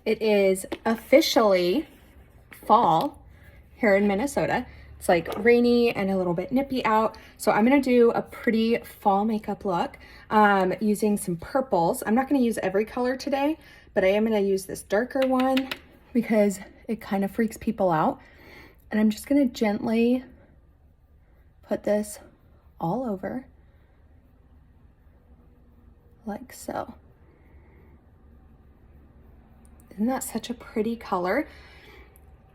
It is officially fall here in Minnesota. It's like rainy and a little bit nippy out. So I'm gonna do a pretty fall makeup look using some purples. I'm not gonna use every color today, but I am gonna use this darker one because it kind of freaks people out. And I'm just gonna gently put this all over, like so. Isn't that such a pretty color?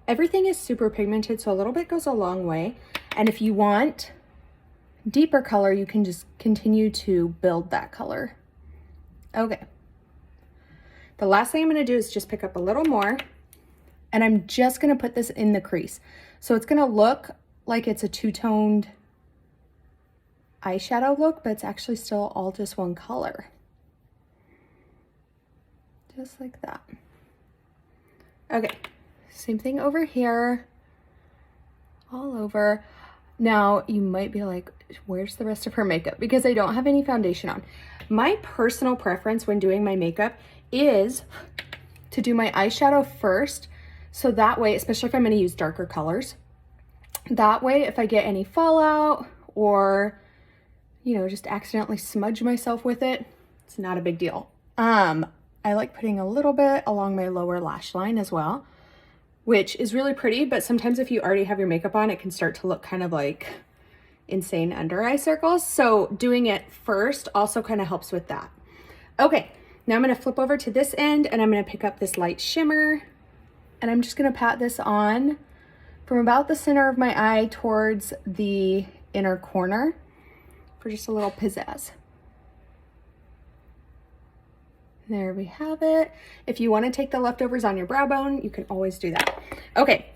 Everything is super pigmented, so a little bit goes a long way. And if you want deeper color, you can just continue to build that color. Okay. The last thing I'm gonna do is just pick up a little more, and I'm just gonna put this in the crease. So it's gonna look like it's a two-toned eyeshadow look, but it's actually still all just one color. Just like that. Okay. Same thing over here, all over. Now you might be like, where's the rest of her makeup? Because I don't have any foundation on. My personal preference when doing my makeup is to do my eyeshadow first. So that way, especially if I'm gonna use darker colors, that way if I get any fallout or, you know, just accidentally smudge myself with it, it's not a big deal. I like putting a little bit along my lower lash line as well, which is really pretty, but sometimes if you already have your makeup on, it can start to look kind of like insane under eye circles. So doing it first also kind of helps with that. Okay, now I'm gonna flip over to this end and I'm gonna pick up this light shimmer and I'm just gonna pat this on from about the center of my eye towards the inner corner for just a little pizzazz. There we have it. If you want to take the leftovers on your brow bone, you can always do that. Okay,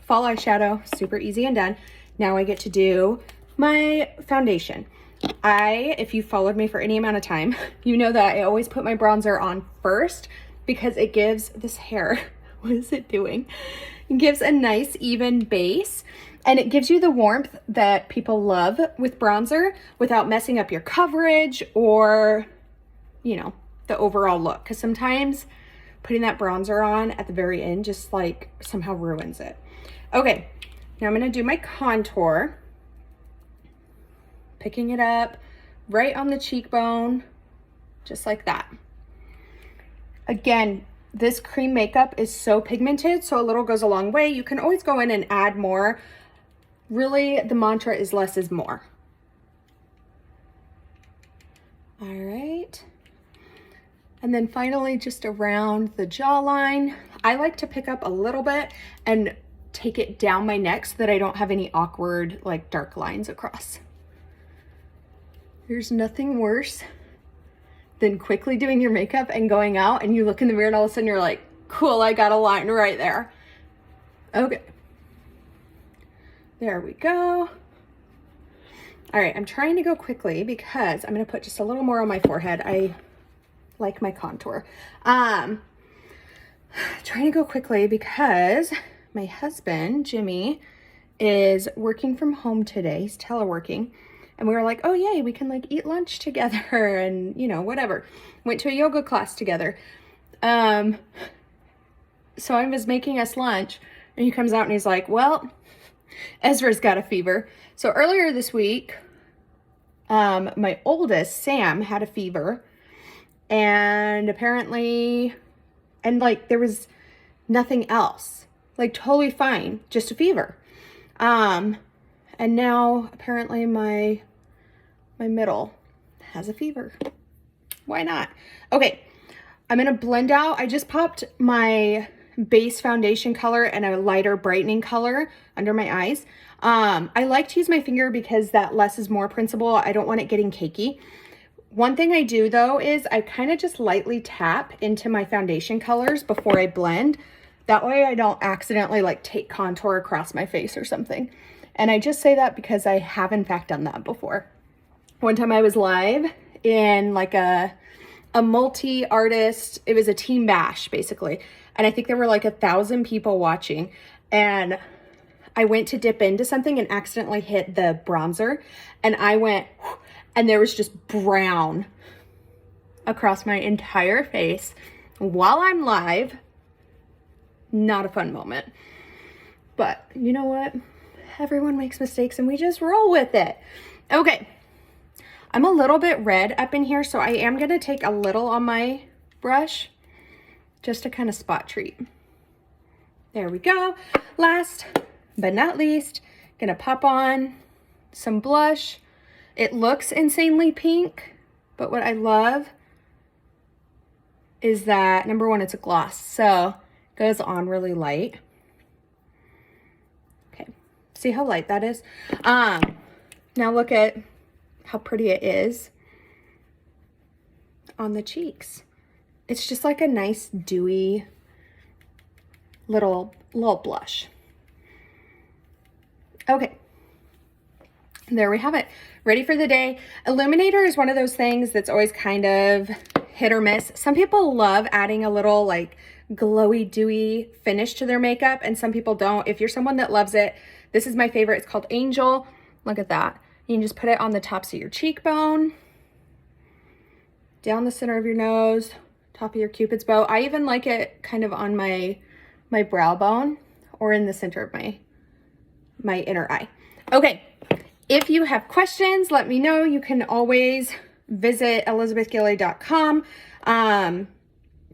fall eyeshadow, super easy and done. Now I get to do my foundation. If you followed me for any amount of time, you know that I always put my bronzer on first because it gives this hair, what is it doing? It gives a nice even base and it gives you the warmth that people love with bronzer without messing up your coverage or, you know, the overall look, because sometimes putting that bronzer on at the very end just like somehow ruins it. Okay, now I'm gonna do my contour, picking it up right on the cheekbone, just like that. Again, this cream makeup is so pigmented, so a little goes a long way. You can always go in and add more. Really, the mantra is less is more. All right. And then finally, just around the jawline, I like to pick up a little bit and take it down my neck so that I don't have any awkward, like, dark lines across. There's nothing worse than quickly doing your makeup and going out and you look in the mirror and all of a sudden you're like, cool, I got a line right there. Okay. There we go. All right, I'm trying to go quickly because I'm gonna put just a little more on my forehead. I like my contour. Trying to go quickly because my husband, Jimmy, is working from home today. He's teleworking. And we were like, oh yay, we can like eat lunch together and, you know, whatever. Went to a yoga class together. So I was making us lunch and he comes out and he's like, well, Ezra's got a fever. So earlier this week, my oldest, Sam, had a fever. And apparently, and like there was nothing else, like totally fine, just a fever. And now apparently my middle has a fever. Why not? Okay, I'm gonna blend out. I just popped my base foundation color and a lighter brightening color under my eyes. I like to use my finger because that less is more principle. I don't want it getting cakey. One thing I do though is I kind of just lightly tap into my foundation colors before I blend. That way I don't accidentally like take contour across my face or something. And I just say that because I have in fact done that before. One time I was live in like a multi-artist, it was a team bash basically. And I think there were like 1,000 people watching. And I went to dip into something and accidentally hit the bronzer. And I went, and there was just brown across my entire face while I'm live Not a fun moment. But you know what? Everyone makes mistakes and we just roll with it. Okay. I'm a little bit red up in here, so I am going to take a little on my brush just to kind of spot treat. There we go. Last but not least, going to pop on some blush. It looks insanely pink, but what I love is that, number one, it's a gloss, so it goes on really light. Okay, see how light that is? Now look at how pretty it is on the cheeks. It's just like a nice dewy little blush. Okay, there we have it. Ready for the day. Illuminator is one of those things that's always kind of hit or miss. Some people love adding a little like glowy, dewy finish to their makeup, and some people don't. If you're someone that loves it, this is my favorite. It's called Angel. Look at that. You can just put it on the tops of your cheekbone, down the center of your nose, top of your Cupid's bow. I even like it kind of on my brow bone or in the center of my inner eye. Okay, if you have questions, let me know. You can always visit elizabethgilly.com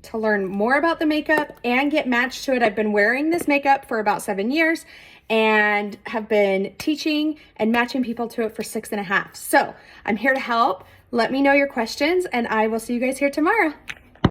to learn more about the makeup and get matched to it. I've been wearing this makeup for about 7 years and have been teaching and matching people to it for 6.5. So I'm here to help. Let me know your questions and I will see you guys here tomorrow.